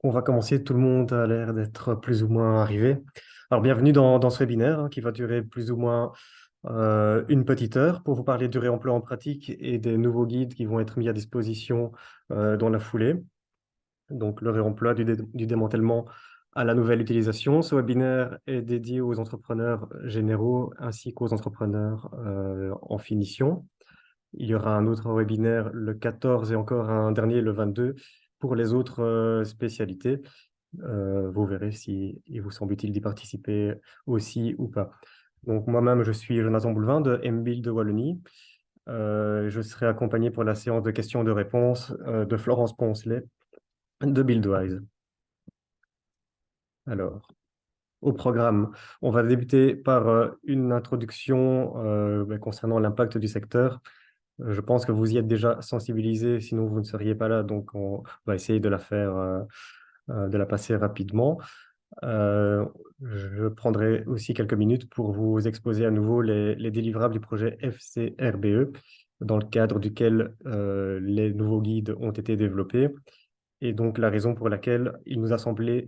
On va commencer, tout le monde a l'air d'être plus ou moins arrivé. Alors, bienvenue dans ce webinaire qui va durer plus ou moins une petite heure pour vous parler du réemploi en pratique et des nouveaux guides qui vont être mis à disposition dans la foulée. Donc, le réemploi du démantèlement à la nouvelle utilisation. Ce webinaire est dédié aux entrepreneurs généraux ainsi qu'aux entrepreneurs en finition. Il y aura un autre webinaire le 14 et encore un dernier le 22 pour les autres spécialités. Vous verrez si il vous semble utile d'y participer aussi ou pas. Donc moi-même, je suis Jonathan Boulevin de MBuild de Wallonie. Je serai accompagné pour la séance de questions et de réponses de Florence Poncelet de Buildwise. Alors, au programme, on va débuter par une introduction concernant l'impact du secteur. Je pense que vous y êtes déjà sensibilisé, sinon vous ne seriez pas là, donc on va essayer de la faire, de la passer rapidement. Euh, je prendrai aussi quelques minutes pour vous exposer à nouveau les délivrables du projet FCRBE, dans le cadre duquel les nouveaux guides ont été développés, et donc la raison pour laquelle il nous a semblé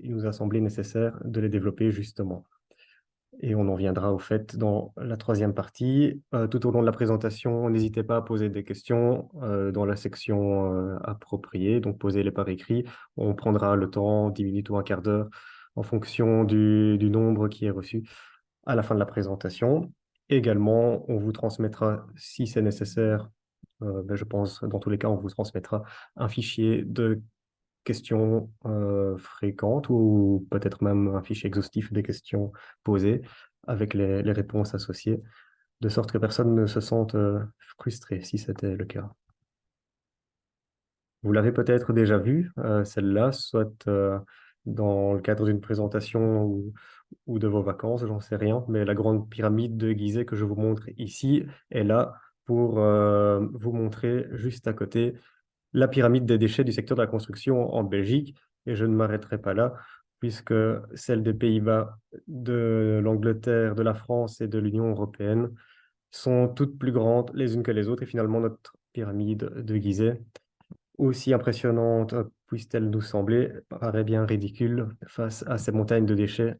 nécessaire de les développer justement. Et on en viendra au fait dans la troisième partie. Tout au long de la présentation, n'hésitez pas à poser des questions dans la section appropriée, donc posez-les par écrit. On prendra le temps, 10 minutes ou un quart d'heure, en fonction du nombre qui est reçu à la fin de la présentation. Également, on vous transmettra, si c'est nécessaire, je pense dans tous les cas, on vous transmettra un fichier de questions fréquentes ou peut-être même un fichier exhaustif des questions posées avec les réponses associées, de sorte que personne ne se sente frustré si c'était le cas. Vous l'avez peut-être déjà vue, celle-là, soit dans le cadre d'une présentation ou de vos vacances, j'en sais rien, mais la grande pyramide de Gizeh que je vous montre ici est là pour vous montrer juste à côté la pyramide des déchets du secteur de la construction en Belgique, et je ne m'arrêterai pas là, puisque celles des Pays-Bas, de l'Angleterre, de la France et de l'Union européenne sont toutes plus grandes les unes que les autres, et finalement notre pyramide de Gizeh, aussi impressionnante puisse-t-elle nous sembler, paraît bien ridicule face à ces montagnes de déchets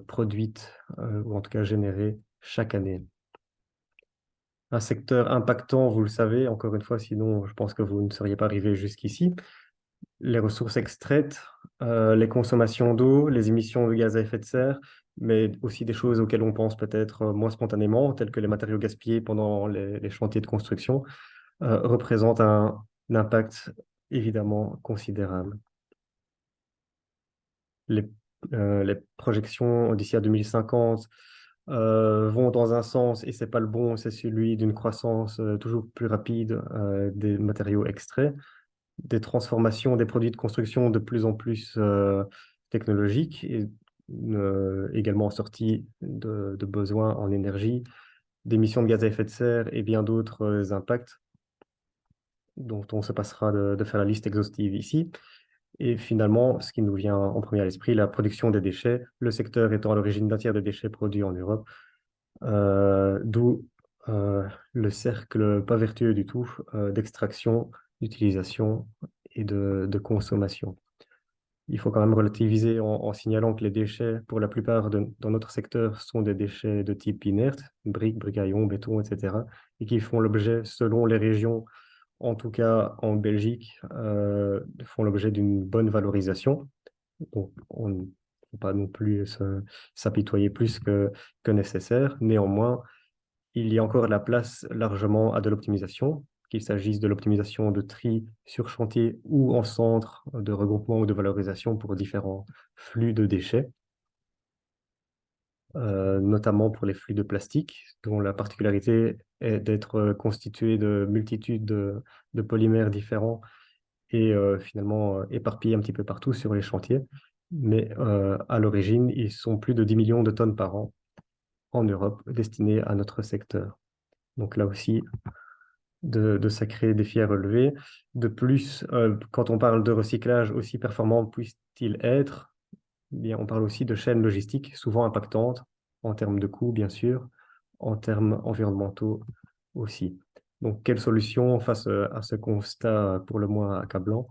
produites, ou en tout cas générées chaque année. Un secteur impactant, vous le savez, encore une fois, sinon je pense que vous ne seriez pas arrivé jusqu'ici. Les ressources extraites, les consommations d'eau, les émissions de gaz à effet de serre, mais aussi des choses auxquelles on pense peut-être moins spontanément, telles que les matériaux gaspillés pendant les chantiers de construction, représentent un impact évidemment considérable. Les, les projections d'ici à 2050 vont dans un sens et c'est pas le bon, c'est celui d'une croissance toujours plus rapide des matériaux extraits, des transformations des produits de construction de plus en plus technologiques et également sortis de besoins en énergie, d'émissions de gaz à effet de serre et bien d'autres impacts dont on se passera de faire la liste exhaustive ici. Et finalement, ce qui nous vient en premier à l'esprit, la production des déchets, le secteur étant à l'origine d'un tiers des déchets produits en Europe, d'où le cercle pas vertueux du tout d'extraction, d'utilisation et de consommation. Il faut quand même relativiser en signalant que les déchets, pour la plupart dans notre secteur, sont des déchets de type inerte, briques, bricaillons, béton, etc., et qui font l'objet, selon les régions, en tout cas en Belgique, font l'objet d'une bonne valorisation. Donc, on ne faut pas non plus s'apitoyer plus que nécessaire. Néanmoins, il y a encore de la place largement à de l'optimisation, qu'il s'agisse de l'optimisation de tri sur chantier ou en centre de regroupement ou de valorisation pour différents flux de déchets, notamment pour les flux de plastique, dont la particularité est d'être constitués de multitudes de polymères différents et finalement éparpillés un petit peu partout sur les chantiers. Mais à l'origine, ils sont plus de 10 millions de tonnes par an en Europe destinées à notre secteur. Donc là aussi, de sacrés défis à relever. De plus, quand on parle de recyclage, aussi performant puisse-t-il être, eh bien, on parle aussi de chaînes logistiques souvent impactantes en termes de coûts, bien sûr, en termes environnementaux aussi. Donc, quelle solution face à ce constat pour le moins accablant?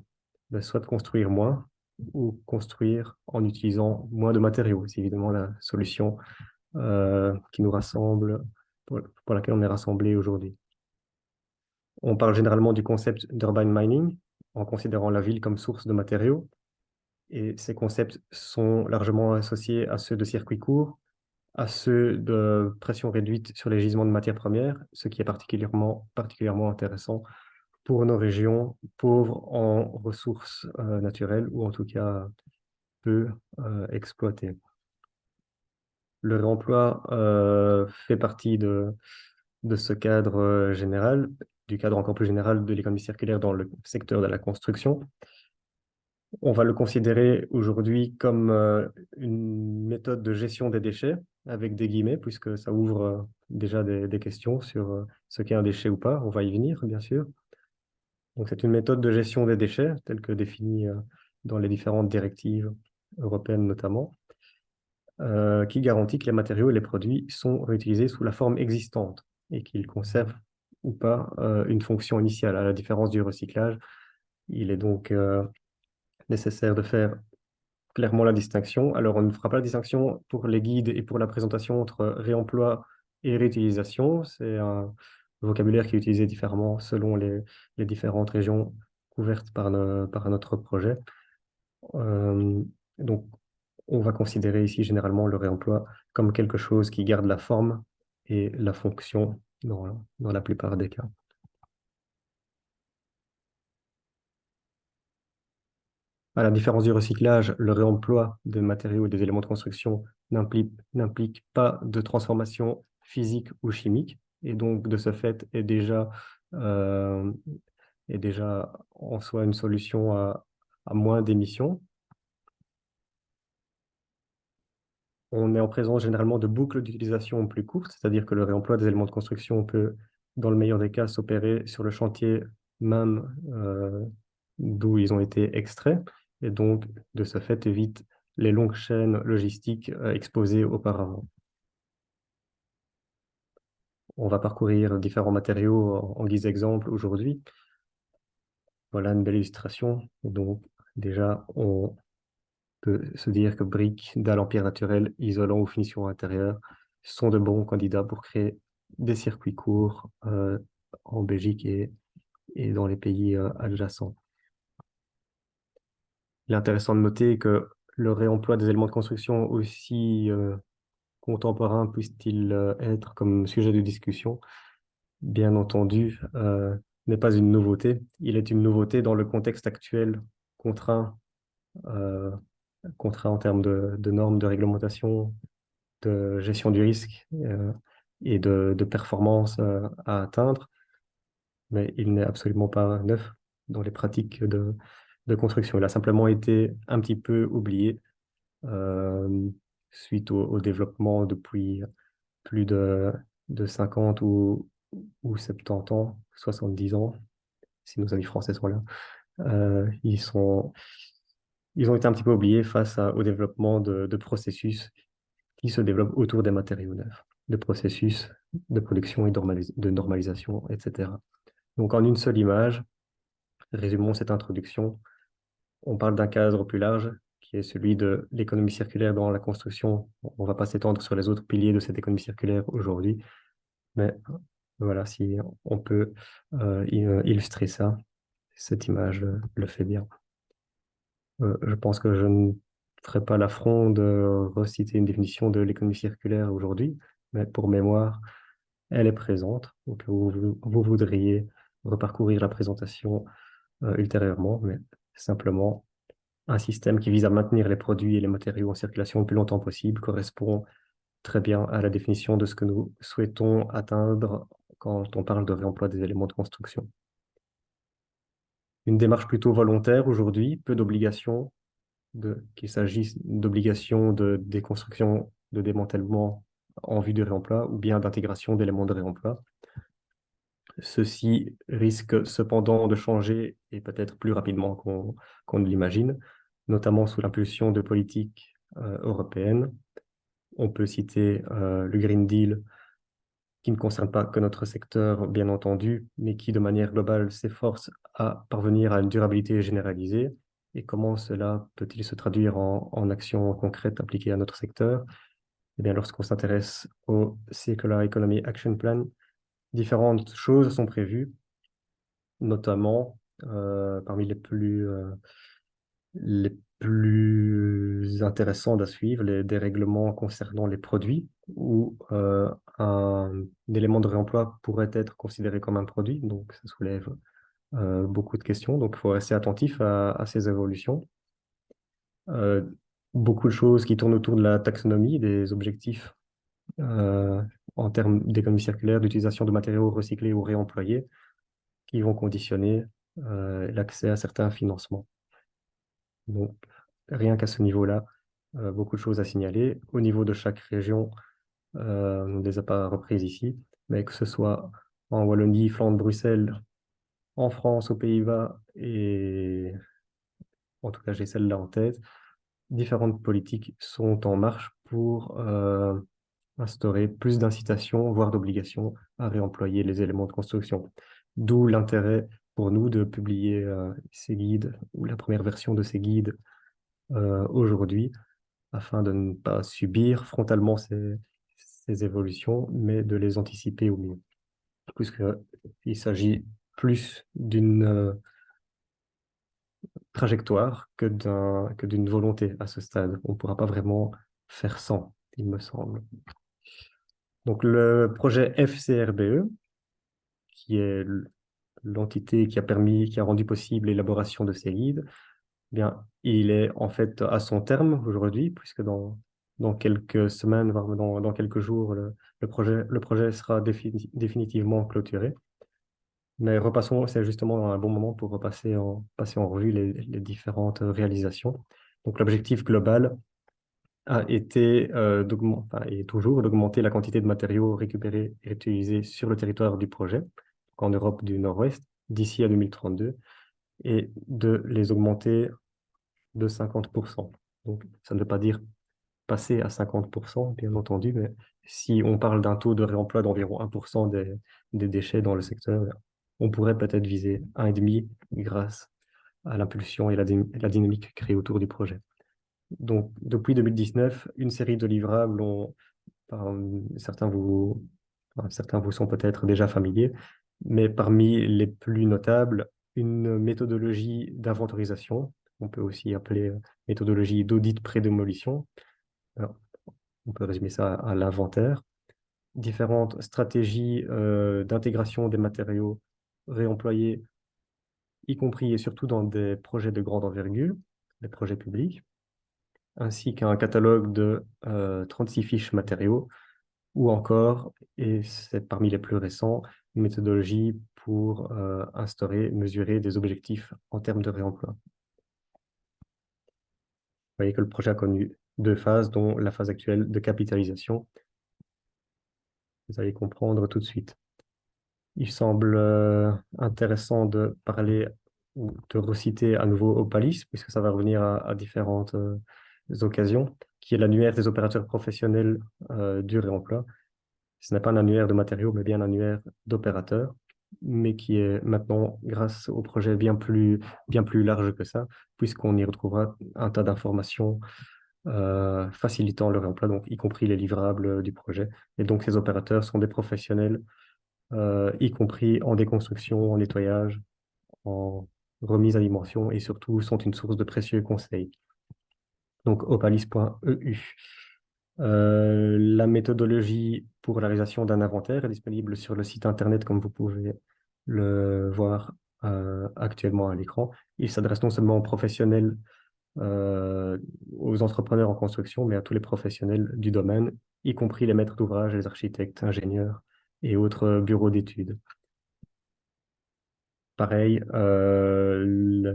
Ben, soit de construire moins, ou construire en utilisant moins de matériaux. C'est évidemment la solution qui nous rassemble, pour laquelle on est rassemblés aujourd'hui. On parle généralement du concept d'urban mining en considérant la ville comme source de matériaux. Et ces concepts sont largement associés à ceux de circuits courts, à ceux de pression réduite sur les gisements de matières premières, ce qui est particulièrement intéressant pour nos régions pauvres en ressources naturelles ou en tout cas peu exploitées. Le réemploi fait partie de ce cadre général, du cadre encore plus général de l'économie circulaire dans le secteur de la construction. On va le considérer aujourd'hui comme une méthode de gestion des déchets, avec des guillemets, puisque ça ouvre déjà des questions sur ce qu'est un déchet ou pas. On va y venir, bien sûr. Donc, c'est une méthode de gestion des déchets, telle que définie dans les différentes directives européennes notamment, qui garantit que les matériaux et les produits sont réutilisés sous la forme existante et qu'ils conservent ou pas une fonction initiale. À la différence du recyclage, il est donc nécessaire de faire clairement la distinction. Alors, on ne fera pas la distinction pour les guides et pour la présentation entre réemploi et réutilisation. C'est un vocabulaire qui est utilisé différemment selon les différentes régions couvertes par notre projet. Euh, donc, on va considérer ici généralement le réemploi comme quelque chose qui garde la forme et la fonction dans la plupart des cas. À la différence du recyclage, le réemploi des matériaux et des éléments de construction n'implique pas de transformation physique ou chimique, et donc de ce fait euh, est déjà en soi une solution à moins d'émissions. On est en présence généralement de boucles d'utilisation plus courtes, c'est-à-dire que le réemploi des éléments de construction peut, dans le meilleur des cas, s'opérer sur le chantier même d'où ils ont été extraits, et donc de ce fait évite les longues chaînes logistiques exposées auparavant. On va parcourir différents matériaux en guise d'exemple aujourd'hui. Voilà une belle illustration. Donc déjà, on peut se dire que briques, dalles en pierre naturelle, isolants ou finitions intérieures sont de bons candidats pour créer des circuits courts en Belgique et dans les pays adjacents. Il est intéressant de noter que le réemploi des éléments de construction, aussi contemporains puisse-t-il être comme sujet de discussion, bien entendu, n'est pas une nouveauté. Il est une nouveauté dans le contexte actuel contraint, euh, contraint en termes de normes, de réglementation, de gestion du risque et de performance à atteindre, mais il n'est absolument pas neuf dans les pratiques de construction. Il a simplement été un petit peu oublié euh, suite au développement depuis plus de 50 ou 70 ans, 70 ans, si nos amis français sont là. Ils ont été un petit peu oubliés face au développement de processus qui se développent autour des matériaux neufs, de processus de production et de normalisation, etc. Donc en une seule image, résumons cette introduction. On parle d'un cadre plus large qui est celui de l'économie circulaire dans la construction. On ne va pas s'étendre sur les autres piliers de cette économie circulaire aujourd'hui, mais voilà, si on peut illustrer ça, cette image le fait bien. Je pense que je ne ferai pas l'affront de reciter une définition de l'économie circulaire aujourd'hui, mais pour mémoire, elle est présente, au cas où vous voudriez reparcourir la présentation ultérieurement, mais simplement un système qui vise à maintenir les produits et les matériaux en circulation le plus longtemps possible correspond très bien à la définition de ce que nous souhaitons atteindre quand on parle de réemploi des éléments de construction. Une démarche plutôt volontaire aujourd'hui, peu d'obligations, qu'il s'agisse d'obligations de déconstruction, de démantèlement en vue de réemploi ou bien d'intégration d'éléments de réemploi. Ceci risque cependant de changer et peut-être plus rapidement qu'on ne l'imagine, notamment sous l'impulsion de politiques européennes. On peut citer le Green Deal, qui ne concerne pas que notre secteur, bien entendu, mais qui, de manière globale, s'efforce à parvenir à une durabilité généralisée. Et comment cela peut-il se traduire en actions concrètes appliquées à notre secteur? Eh bien, lorsqu'on s'intéresse au Circular Economy Action Plan, différentes choses sont prévues, notamment parmi les plus intéressants à suivre, les dérèglements concernant les produits, où un élément de réemploi pourrait être considéré comme un produit. Donc, ça soulève beaucoup de questions. Donc, il faut rester attentif à ces évolutions. Euh, Beaucoup de choses qui tournent autour de la taxonomie, des objectifs euh, en termes d'économie circulaire, d'utilisation de matériaux recyclés ou réemployés, qui vont conditionner l'accès à certains financements. Donc, rien qu'à ce niveau-là, beaucoup de choses à signaler. Au niveau de chaque région, on ne les a pas reprises ici, mais que ce soit en Wallonie, Flandre, Bruxelles, en France, aux Pays-Bas, et en tout cas, j'ai celle-là en tête, différentes politiques sont en marche pour instaurer plus d'incitations, voire d'obligations à réemployer les éléments de construction. D'où l'intérêt pour nous de publier ces guides ou la première version de ces guides aujourd'hui, afin de ne pas subir frontalement ces évolutions, mais de les anticiper au mieux, puisqu'il s'agit plus d'une trajectoire que d'une volonté à ce stade. On ne pourra pas vraiment faire sans, il me semble. Donc le projet FCRBE, qui est l'entité qui a permis, qui a rendu possible l'élaboration de ces guides, eh bien, il est en fait à son terme aujourd'hui, puisque dans quelques semaines, voire dans quelques jours, le projet sera définitivement clôturé. Mais repassons, c'est justement un bon moment pour passer en revue les différentes réalisations. Donc l'objectif global a été et toujours d'augmenter la quantité de matériaux récupérés et réutilisés sur le territoire du projet, en Europe du Nord-Ouest, d'ici à 2032, et de les augmenter de 50%. Donc, ça ne veut pas dire passer à 50%, bien entendu, mais si on parle d'un taux de réemploi d'environ 1% des déchets dans le secteur, on pourrait peut-être viser 1,5 grâce à l'impulsion et la dynamique créée autour du projet. Donc, depuis 2019, une série de livrables certains certains vous sont peut-être déjà familiers, mais parmi les plus notables, une méthodologie d'inventorisation, on peut aussi appeler méthodologie d'audit pré-démolition. Alors, on peut résumer ça à l'inventaire. Différentes stratégies d'intégration des matériaux réemployés, y compris et surtout dans des projets de grande envergure, des projets publics, ainsi qu'un catalogue de 36 fiches matériaux, ou encore, et c'est parmi les plus récents, une méthodologie pour mesurer des objectifs en termes de réemploi. Vous voyez que le projet a connu deux phases, dont la phase actuelle de capitalisation. Vous allez comprendre tout de suite. Il semble intéressant de parler ou de reciter à nouveau Opalis, puisque ça va revenir à différentes occasions, qui est l'annuaire des opérateurs professionnels du réemploi. Ce n'est pas un annuaire de matériaux, mais bien un annuaire d'opérateurs, mais qui est maintenant, grâce au projet, bien plus large que ça, puisqu'on y retrouvera un tas d'informations facilitant le réemploi, donc y compris les livrables du projet. Et donc, ces opérateurs sont des professionnels, y compris en déconstruction, en nettoyage, en remise à dimension, et surtout sont une source de précieux conseils. Donc, opalis.eu. La méthodologie pour la réalisation d'un inventaire est disponible sur le site internet, comme vous pouvez le voir actuellement à l'écran. Il s'adresse non seulement aux professionnels, aux entrepreneurs en construction, mais à tous les professionnels du domaine, y compris les maîtres d'ouvrage, les architectes, ingénieurs et autres bureaux d'études. Pareil, la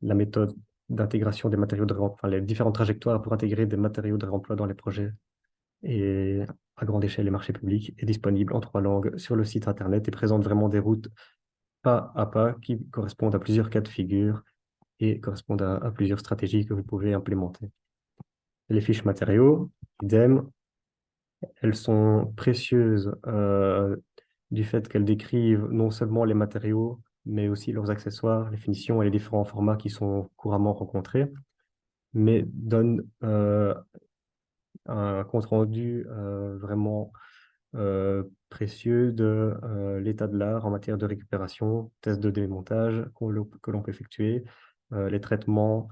méthode d'intégration des matériaux de réemploi, enfin, les différentes trajectoires pour intégrer des matériaux de réemploi dans les projets et à grande échelle les marchés publics est disponible en 3 langues sur le site internet et présente vraiment des routes pas à pas qui correspondent à plusieurs cas de figure et correspondent à plusieurs stratégies que vous pouvez implémenter. Les fiches matériaux, idem, elles sont précieuses du fait qu'elles décrivent non seulement les matériaux, mais aussi leurs accessoires, les finitions et les différents formats qui sont couramment rencontrés, mais donne un compte-rendu vraiment précieux de l'état de l'art en matière de récupération, tests de démontage que l'on peut effectuer, les traitements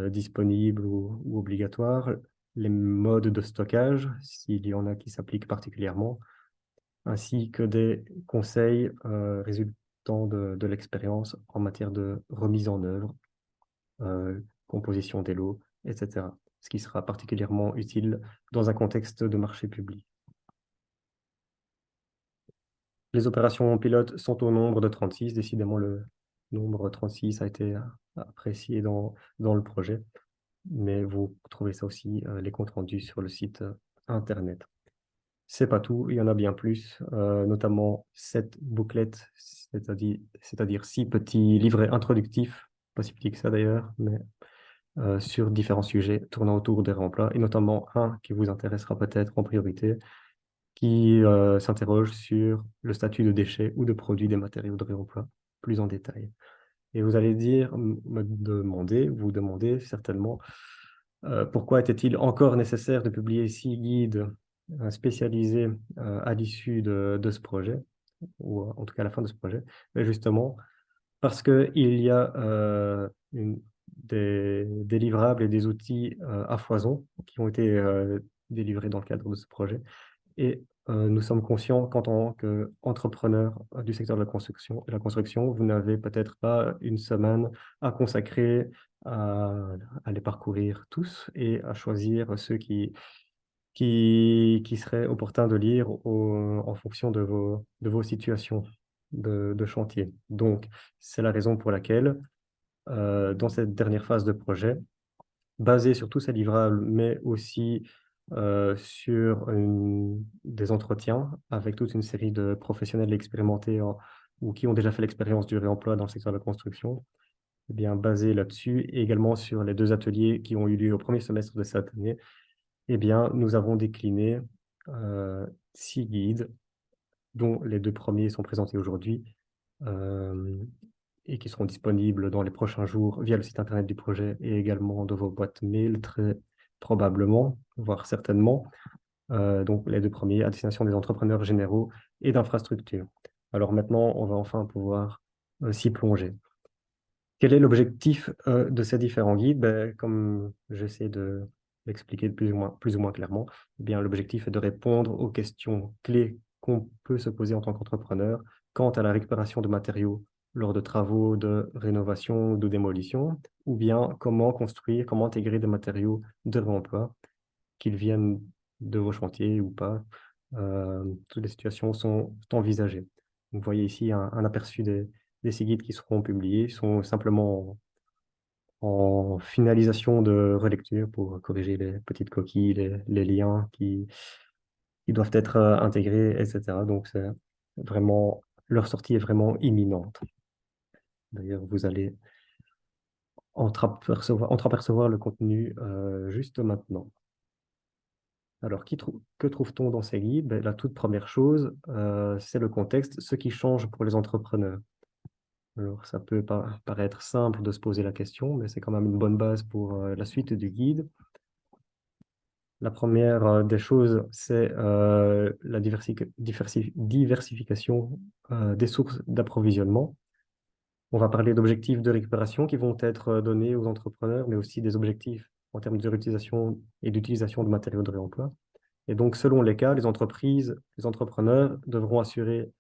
disponibles ou obligatoires, les modes de stockage, s'il y en a qui s'appliquent particulièrement, ainsi que des conseils résultant de l'expérience en matière de remise en œuvre, composition des lots, etc. Ce qui sera particulièrement utile dans un contexte de marché public. Les opérations pilotes sont au nombre de 36. Décidément, le nombre 36 a été apprécié dans le projet, mais vous trouvez ça aussi, les comptes rendus sur le site Internet. C'est pas tout, il y en a bien plus, notamment 7 bouclettes, c'est-à-dire 6 petits livrets introductifs, pas si petits que ça d'ailleurs, mais sur différents sujets tournant autour des réemplois, et notamment un qui vous intéressera peut-être en priorité, qui s'interroge sur le statut de déchets ou de produits des matériaux de réemploi plus en détail. Et vous allez vous demandez certainement pourquoi était-il encore nécessaire de publier 6 guides spécialisés à l'issue de ce projet, ou en tout cas à la fin de ce projet. Mais justement, parce qu'il y a des livrables et des outils à foison qui ont été délivrés dans le cadre de ce projet. Et nous sommes conscients qu'en tant qu'entrepreneur du secteur de la construction, vous n'avez peut-être pas une semaine à consacrer à, à les parcourir tous et à choisir ceux qui seraient opportuns de lire en fonction de vos situations de chantier. Donc, c'est la raison pour laquelle, dans cette dernière phase de projet, basé sur tous ces livrables, mais aussi sur des entretiens avec toute une série de professionnels expérimentés ou qui ont déjà fait l'expérience du réemploi dans le secteur de la construction, eh bien, basé là-dessus, et également sur les 2 ateliers qui ont eu lieu au premier semestre de cette année, eh bien, nous avons décliné 6 guides, dont les 2 premiers sont présentés aujourd'hui, euh, et qui seront disponibles dans les prochains jours via le site internet du projet et également dans vos boîtes mail, très probablement, voire certainement. Donc, les 2 premiers à destination des entrepreneurs généraux et d'infrastructures. Alors maintenant, on va enfin pouvoir s'y plonger. Quel est l'objectif de ces différents guides? Ben, comme j'essaie de l'expliquer plus ou moins clairement, eh bien, l'objectif est de répondre aux questions clés qu'on peut se poser en tant qu'entrepreneur quant à la récupération de matériaux lors de travaux de rénovation ou de démolition, ou bien comment construire, comment intégrer des matériaux de réemploi, qu'ils viennent de vos chantiers ou pas. Toutes les situations sont envisagées. Vous voyez ici un aperçu des 6 guides qui seront publiés, sont simplement en finalisation de relecture pour corriger les petites coquilles, les liens qui doivent être intégrés, etc. Donc, c'est vraiment, leur sortie est vraiment imminente. D'ailleurs, vous allez entreapercevoir le contenu juste maintenant. Alors, que trouve-t-on dans ces guides? Ben, la toute première chose, c'est le contexte, ce qui change pour les entrepreneurs. Alors, ça peut paraître simple de se poser la question, mais c'est quand même une bonne base pour la suite du guide. La première des choses, c'est la diversification des sources d'approvisionnement. On va parler d'objectifs de récupération qui vont être donnés aux entrepreneurs, mais aussi des objectifs en termes de réutilisation et d'utilisation de matériaux de réemploi. Et donc, selon les cas, les entreprises, les entrepreneurs devront assurer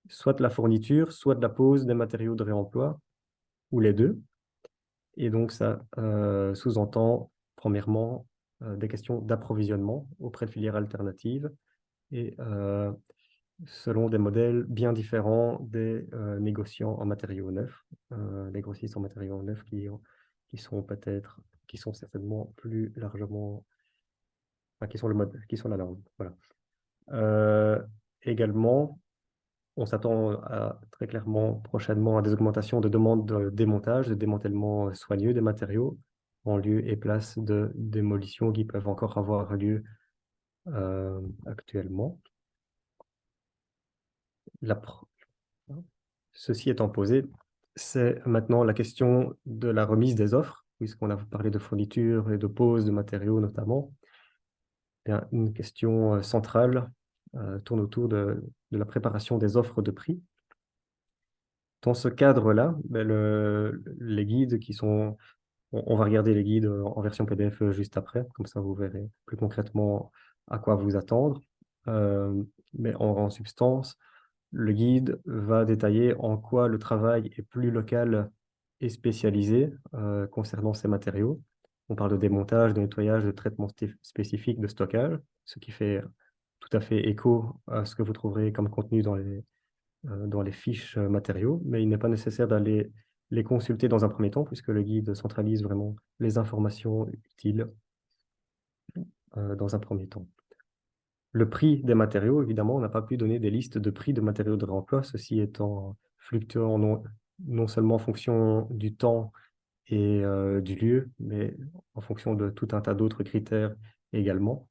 soit de la fourniture, soit de la pose des matériaux de réemploi, ou les deux. Et donc, ça sous-entend, premièrement, des questions d'approvisionnement auprès de filières alternatives et selon des modèles bien différents des négociants en matériaux neufs, les grossistes en matériaux neufs qui sont certainement plus largement, enfin, qui sont la norme. Voilà. Euh, également, on s'attend très clairement prochainement à des augmentations de demandes de démontage, de démantèlement soigneux des matériaux en lieu et place de démolitions qui peuvent encore avoir lieu actuellement. La pro- Ceci étant posé, c'est maintenant la question de la remise des offres, puisqu'on a parlé de fourniture et de pose de matériaux notamment. Bien, une question centrale tourne autour de la préparation des offres de prix. Dans ce cadre-là, ben, les guides qui sont... On va regarder les guides en version PDF juste après, comme ça vous verrez plus concrètement à quoi vous attendre. Mais en substance, le guide va détailler en quoi le travail est plus local et spécialisé concernant ces matériaux. On parle de démontage, de nettoyage, de traitement spécifique, de stockage, ce qui fait tout à fait écho à ce que vous trouverez comme contenu dans les fiches matériaux, mais il n'est pas nécessaire d'aller les consulter dans un premier temps, puisque le guide centralise vraiment les informations utiles dans un premier temps. Le prix des matériaux, évidemment, on n'a pas pu donner des listes de prix de matériaux de réemploi, ceci étant fluctuant non seulement en fonction du temps et du lieu, mais en fonction de tout un tas d'autres critères également.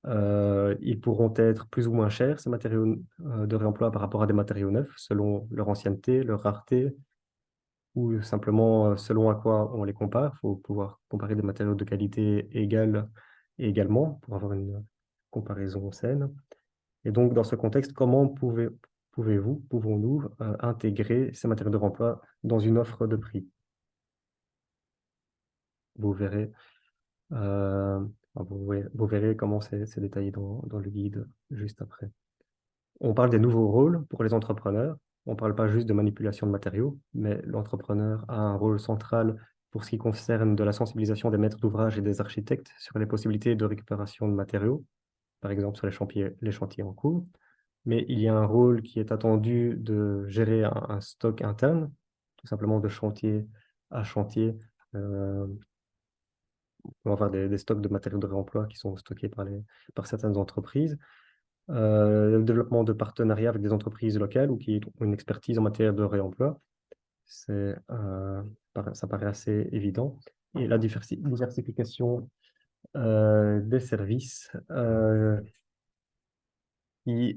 Ils pourront être plus ou moins chers, ces matériaux de réemploi, par rapport à des matériaux neufs, selon leur ancienneté, leur rareté, ou simplement selon à quoi on les compare. Il faut pouvoir comparer des matériaux de qualité égale également pour avoir une comparaison saine. Et donc, dans ce contexte, comment pouvons-nous intégrer ces matériaux de remploi dans une offre de prix? Vous verrez, euh, vous verrez comment c'est détaillé dans le guide juste après. On parle des nouveaux rôles pour les entrepreneurs. On ne parle pas juste de manipulation de matériaux, mais l'entrepreneur a un rôle central pour ce qui concerne de la sensibilisation des maîtres d'ouvrage et des architectes sur les possibilités de récupération de matériaux, par exemple sur les chantiers en cours. Mais il y a un rôle qui est attendu de gérer un stock interne, tout simplement de chantier à chantier. On va avoir des stocks de matériaux de réemploi qui sont stockés par certaines entreprises. Le développement de partenariats avec des entreprises locales ou qui ont une expertise en matière de réemploi, ça paraît assez évident. Et la diversification des services qui,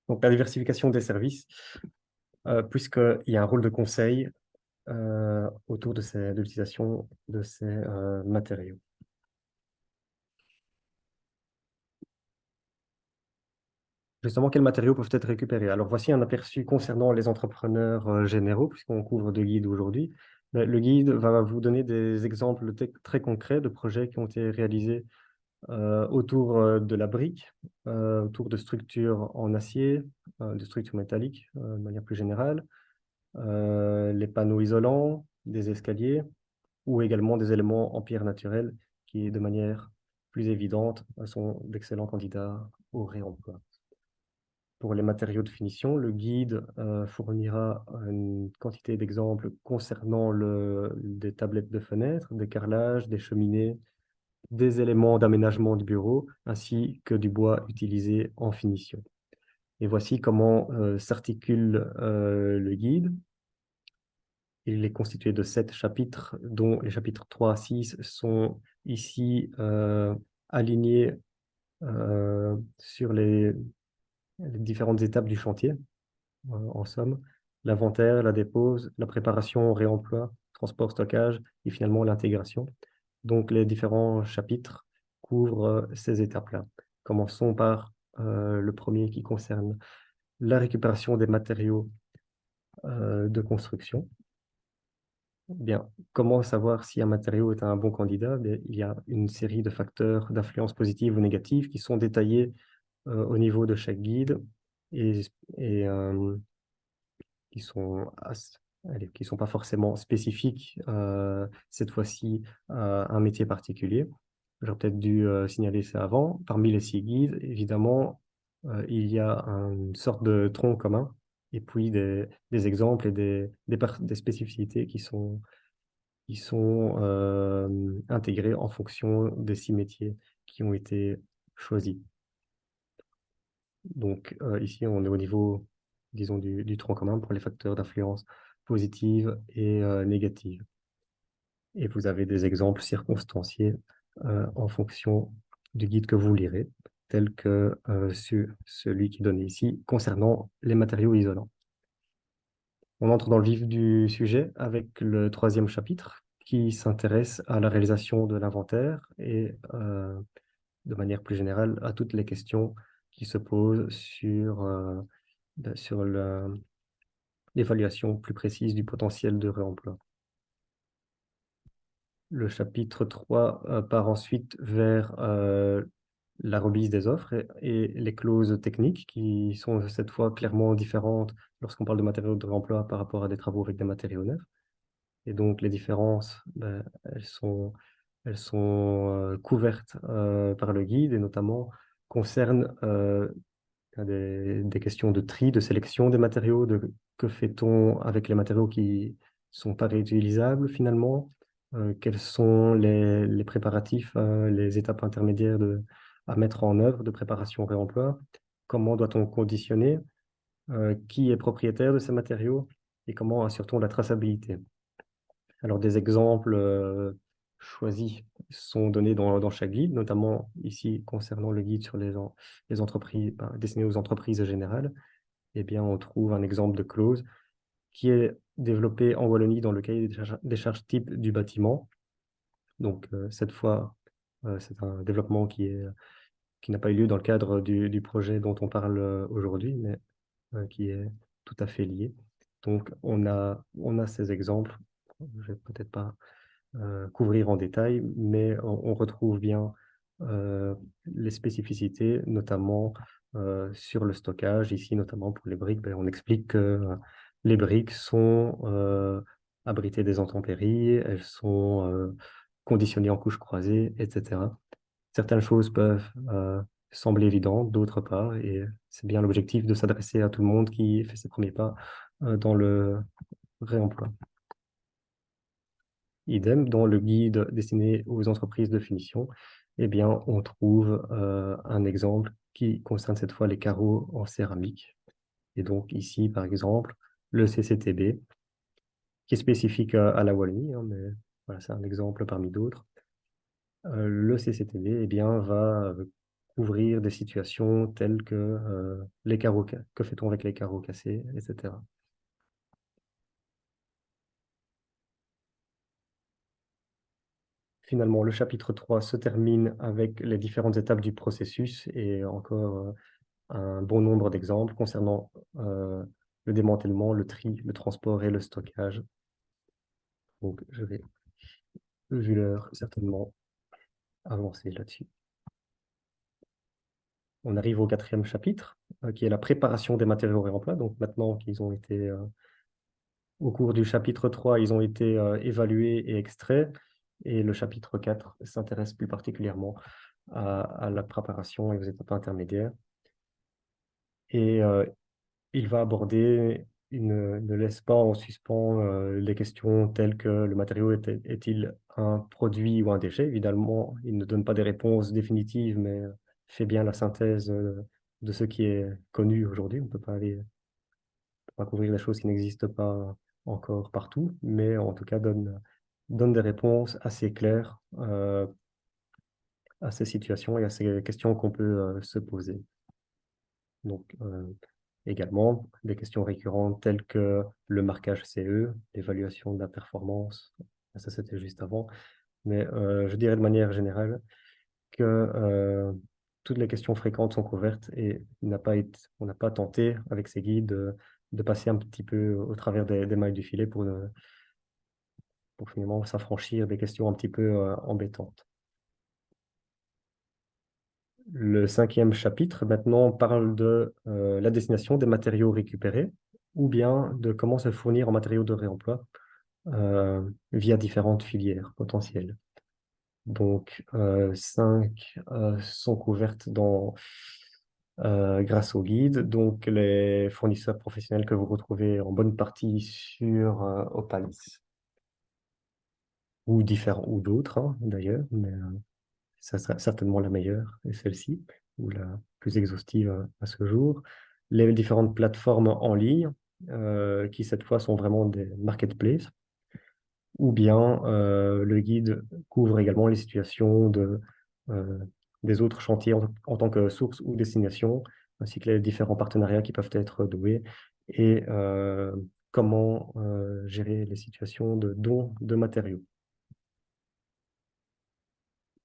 donc la diversification des services, puisqu'il y a un rôle de conseil autour de l'utilisation de ces matériaux. Justement, quels matériaux peuvent être récupérés? Alors, voici un aperçu concernant les entrepreneurs généraux, puisqu'on couvre deux guides aujourd'hui. Mais le guide va vous donner des exemples très concrets de projets qui ont été réalisés autour de la brique, autour de structures en acier, de structures métalliques de manière plus générale, les panneaux isolants, des escaliers, ou également des éléments en pierre naturelle qui, de manière plus évidente, sont d'excellents candidats au réemploi. Pour les matériaux de finition, le guide fournira une quantité d'exemples concernant des tablettes de fenêtres, des carrelages, des cheminées, des éléments d'aménagement du bureau, ainsi que du bois utilisé en finition. Et voici comment s'articule le guide. Il est constitué de 7 chapitres, dont les chapitres 3 à 6 sont ici alignés sur les différentes étapes du chantier, en somme. L'inventaire, la dépose, la préparation, réemploi, transport, stockage et finalement l'intégration. Donc les différents chapitres couvrent ces étapes-là. Commençons par le premier qui concerne la récupération des matériaux de construction. Bien, comment savoir si un matériau est un bon candidat? Bien, il y a une série de facteurs d'influence positive ou négative qui sont détaillés au niveau de chaque guide et, et qui sont pas forcément spécifiques cette fois-ci à un métier particulier. J'aurais peut-être dû signaler ça avant. Parmi les 6 guides, évidemment, il y a une sorte de tronc commun et puis des exemples et des spécificités qui sont intégrés en fonction des 6 métiers qui ont été choisis. Donc ici, on est au niveau, disons, du tronc commun pour les facteurs d'influence positive et négative. Et vous avez des exemples circonstanciés en fonction du guide que vous lirez. tel que celui qui est donné ici concernant les matériaux isolants. On entre dans le vif du sujet avec le troisième chapitre qui s'intéresse à la réalisation de l'inventaire et de manière plus générale à toutes les questions qui se posent sur l'évaluation plus précise du potentiel de réemploi. Le chapitre 3 part ensuite vers la remise des offres et les clauses techniques qui sont cette fois clairement différentes lorsqu'on parle de matériaux de réemploi par rapport à des travaux avec des matériaux neufs. Et donc les différences, elles sont couvertes par le guide et notamment concernent des questions de tri, de sélection des matériaux, que fait-on avec les matériaux qui sont pas réutilisables finalement, quels sont les préparatifs, les étapes intermédiaires à mettre en œuvre de préparation au réemploi, comment doit-on conditionner, qui est propriétaire de ces matériaux et comment assure-t-on la traçabilité. Alors des exemples choisis sont donnés dans chaque guide, notamment ici concernant le guide sur les entreprises, destiné aux entreprises générales. Eh bien, on trouve un exemple de clause qui est développé en Wallonie dans le cahier des charges type du bâtiment. Donc, cette fois, c'est un développement qui n'a pas eu lieu dans le cadre du projet dont on parle aujourd'hui, mais qui est tout à fait lié. Donc, on a ces exemples. Je vais peut-être pas couvrir en détail, mais on retrouve bien les spécificités, notamment sur le stockage. Ici, notamment pour les briques, on explique que les briques sont abritées des intempéries, elles sont conditionnées en couches croisées, etc. Certaines choses peuvent sembler évidentes, d'autres pas, et c'est bien l'objectif de s'adresser à tout le monde qui fait ses premiers pas dans le réemploi. Idem, dans le guide destiné aux entreprises de finition, eh bien, on trouve un exemple qui concerne cette fois les carreaux en céramique. Et donc ici, par exemple, le CCTB, qui est spécifique à la Wallonie, hein, mais voilà, c'est un exemple parmi d'autres. Le CCTB eh bien, va couvrir des situations telles que les carreaux, que fait-on avec les carreaux cassés, etc. Finalement, le chapitre 3 se termine avec les différentes étapes du processus et encore un bon nombre d'exemples concernant le démantèlement, le tri, le transport et le stockage. Donc, je vais, vu l'heure, certainement avancer là-dessus. On arrive au quatrième chapitre, qui est la préparation des matériaux réemploi. Donc, maintenant qu'ils ont été, au cours du chapitre 3, ils ont été évalués et extraits. Et le chapitre 4 s'intéresse plus particulièrement à la préparation et aux étapes intermédiaires. Et il va aborder, il ne laisse pas en suspens les questions telles que le matériau est-il un produit ou un déchet. Évidemment, il ne donne pas des réponses définitives, mais fait bien la synthèse de ce qui est connu aujourd'hui. On ne peut pas couvrir des choses qui n'existent pas encore partout, mais en tout cas donne des réponses assez claires à ces situations et à ces questions qu'on peut se poser. Donc, également, des questions récurrentes telles que le marquage CE, l'évaluation de la performance, ça c'était juste avant, mais je dirais de manière générale que toutes les questions fréquentes sont couvertes et on n'a pas tenté avec ces guides de passer un petit peu au travers des mailles du filet pour finalement s'affranchir des questions un petit peu embêtantes. Le cinquième chapitre, maintenant, parle de la destination des matériaux récupérés ou bien de comment se fournir en matériaux de réemploi via différentes filières potentielles. Donc, 5 sont couvertes grâce au guide. Donc, les fournisseurs professionnels que vous retrouvez en bonne partie sur Opalis ou d'autres hein, d'ailleurs, mais ça sera certainement la meilleure, et celle-ci, ou la plus exhaustive à ce jour. Les différentes plateformes en ligne, qui cette fois sont vraiment des marketplaces, ou bien le guide couvre également les situations de des autres chantiers en tant que source ou destination, ainsi que les différents partenariats qui peuvent être doués, et comment gérer les situations de don de matériaux.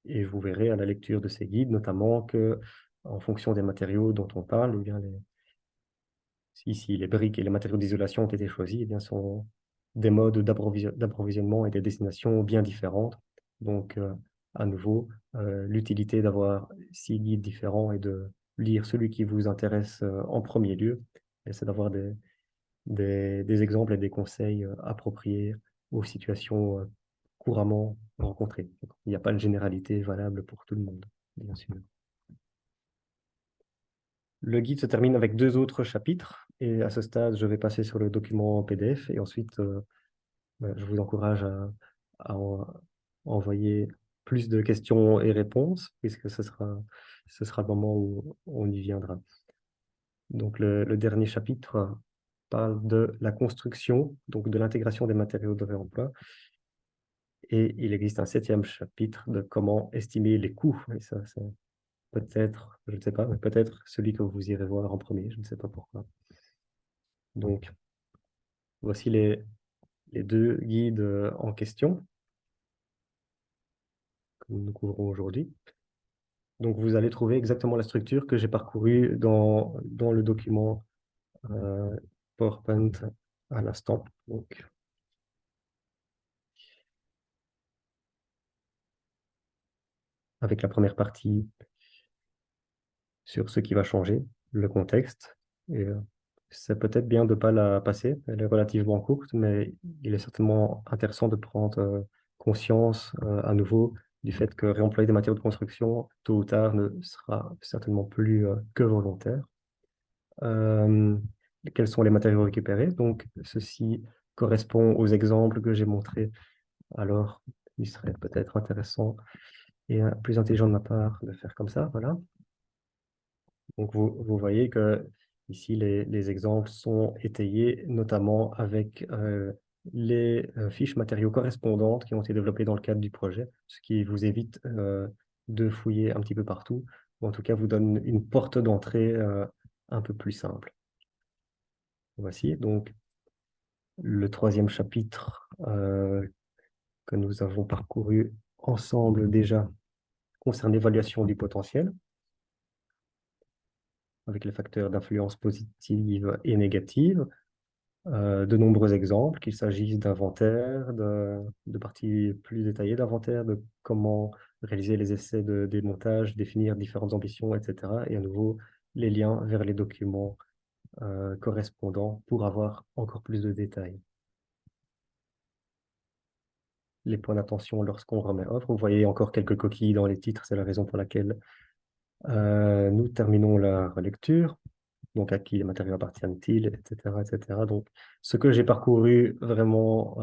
Et vous verrez à la lecture de ces guides, notamment que en fonction des matériaux dont on parle, eh bien si les briques et les matériaux d'isolation ont été choisis, eh bien, sont des modes d'approvisionnement et des destinations bien différentes. Donc, à nouveau, l'utilité d'avoir 6 guides différents et de lire celui qui vous intéresse en premier lieu, et c'est d'avoir des exemples et des conseils appropriés aux situations couramment rencontrées. Il n'y a pas de généralité valable pour tout le monde, bien sûr. Le guide se termine avec 2 autres chapitres et à ce stade, je vais passer sur le document en PDF et ensuite, je vous encourage à envoyer plus de questions et réponses puisque ce sera le moment où on y viendra. Donc, le dernier chapitre parle de la construction, donc de l'intégration des matériaux de réemploi. Et il existe un 7e chapitre de comment estimer les coûts. Et ça, c'est peut-être, je ne sais pas, mais peut-être celui que vous irez voir en premier, je ne sais pas pourquoi. Donc, voici les 2 guides en question que nous couvrons aujourd'hui. Donc, vous allez trouver exactement la structure que j'ai parcourue dans le document PowerPoint à l'instant. Donc, avec la première partie sur ce qui va changer, le contexte. Et c'est peut-être bien de ne pas la passer, elle est relativement courte, mais il est certainement intéressant de prendre conscience à nouveau du fait que réemployer des matériaux de construction, tôt ou tard, ne sera certainement plus que volontaire. Quels sont les matériaux récupérés? Donc, ceci correspond aux exemples que j'ai montrés. Alors, il serait peut-être intéressant et plus intelligent de ma part de faire comme ça, voilà. Donc, vous voyez que ici, les exemples sont étayés, notamment avec les fiches matériaux correspondantes qui ont été développées dans le cadre du projet, ce qui vous évite de fouiller un petit peu partout, ou en tout cas vous donne une porte d'entrée un peu plus simple. Voici donc le 3e chapitre que nous avons parcouru ensemble déjà concerne l'évaluation du potentiel, avec les facteurs d'influence positive et négative. De nombreux exemples, qu'il s'agisse d'inventaire, de parties plus détaillées d'inventaire, de comment réaliser les essais de démontage, définir différentes ambitions, etc. Et à nouveau, les liens vers les documents correspondants pour avoir encore plus de détails. Les points d'attention lorsqu'on remet offre. Vous voyez encore quelques coquilles dans les titres, c'est la raison pour laquelle nous terminons la relecture. Donc, à qui les matériaux appartiennent-ils, etc., etc. Donc, ce que j'ai parcouru vraiment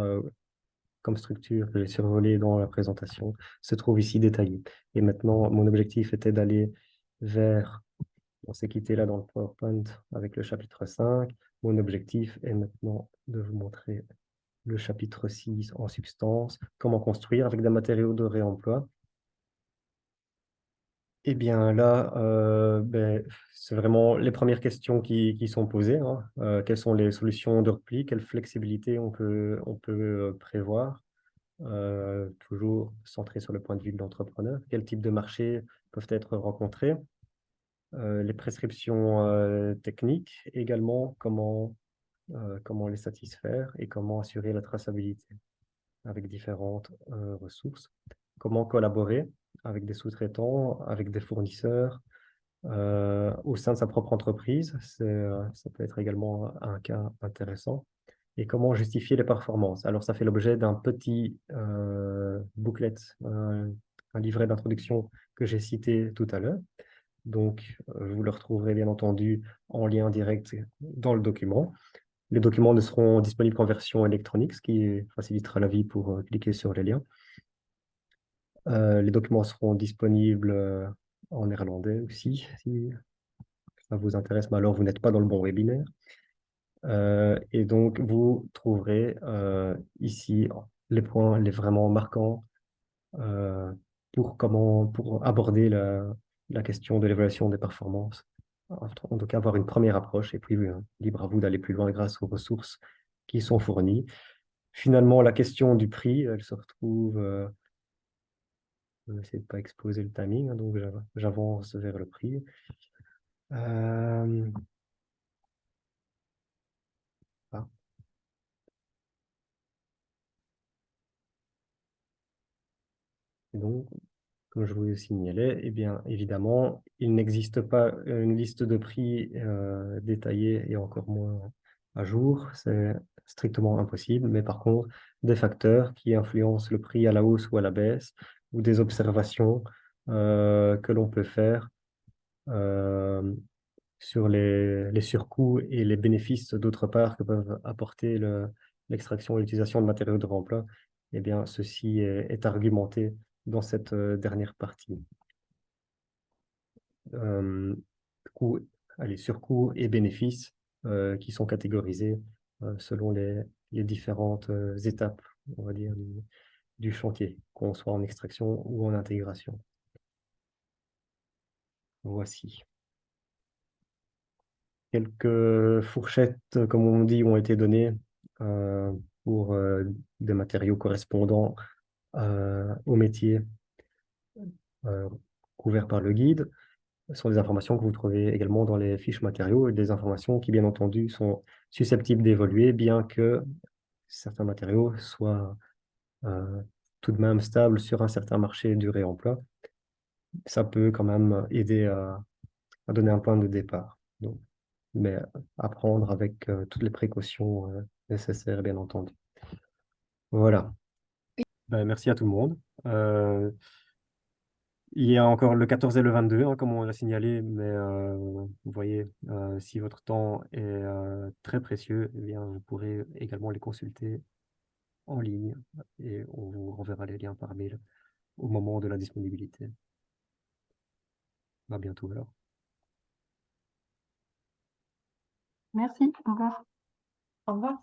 comme structure que j'ai survolé dans la présentation se trouve ici détaillé. Et maintenant, mon objectif était d'aller vers, on s'est quitté là dans le PowerPoint avec le chapitre 5. Mon objectif est maintenant de vous montrer le chapitre 6 en substance, comment construire avec des matériaux de réemploi. Eh bien là, c'est vraiment les premières questions qui sont posées, hein. Quelles sont les solutions de repli? Quelle flexibilité on peut prévoir? Toujours centré sur le point de vue de l'entrepreneur. Quel type de marchés peuvent être rencontrés? Les prescriptions techniques également, comment les satisfaire et comment assurer la traçabilité avec différentes ressources. Comment collaborer avec des sous-traitants, avec des fournisseurs, au sein de sa propre entreprise. Ça peut être également un cas intéressant. Et comment justifier les performances? Alors, ça fait l'objet d'un petit booklet, un livret d'introduction que j'ai cité tout à l'heure. Donc, vous le retrouverez bien entendu en lien direct dans le document. Les documents ne seront disponibles qu'en version électronique, ce qui facilitera la vie pour cliquer sur les liens. Les documents seront disponibles en néerlandais aussi, si ça vous intéresse, mais alors vous n'êtes pas dans le bon webinaire. Et donc, vous trouverez ici les points les vraiment marquants pour aborder la question de l'évaluation des performances. En tout cas, avoir une première approche et puis libre à vous d'aller plus loin grâce aux ressources qui sont fournies. Finalement, la question du prix, elle se retrouve, je vais essayer de ne pas exploser le timing, hein, donc j'avance vers le prix. Ah. Et donc, comme je vous le signalais, eh bien, évidemment, il n'existe pas une liste de prix détaillée et encore moins à jour. C'est strictement impossible. Mais par contre, des facteurs qui influencent le prix à la hausse ou à la baisse, ou des observations que l'on peut faire euh, sur les surcoûts et les bénéfices, d'autre part, que peuvent apporter l'extraction et l'utilisation de matériaux de remploi, eh bien, ceci est argumenté dans cette dernière partie. Euh, coûts, allez, surcoûts et bénéfices qui sont catégorisés selon les différentes étapes, on va dire, du chantier, qu'on soit en extraction ou en intégration. Voici. Quelques fourchettes, comme on dit, ont été données pour des matériaux correspondant au métier euh, couvert par le guide. Ce sont des informations que vous trouvez également dans les fiches matériaux et des informations qui, bien entendu, sont susceptibles d'évoluer, bien que certains matériaux soient tout de même stables sur un certain marché du réemploi. Ça peut quand même aider à donner un point de départ. Donc, mais à prendre avec toutes les précautions nécessaires, bien entendu. Voilà. Ben, merci à tout le monde. Il y a encore le 14 et le 22, hein, comme on l'a signalé, mais vous voyez, si votre temps est très précieux, eh bien, vous pourrez également les consulter en ligne et on vous renverra les liens par mail au moment de la disponibilité. À bientôt alors. Merci, au revoir. Au revoir.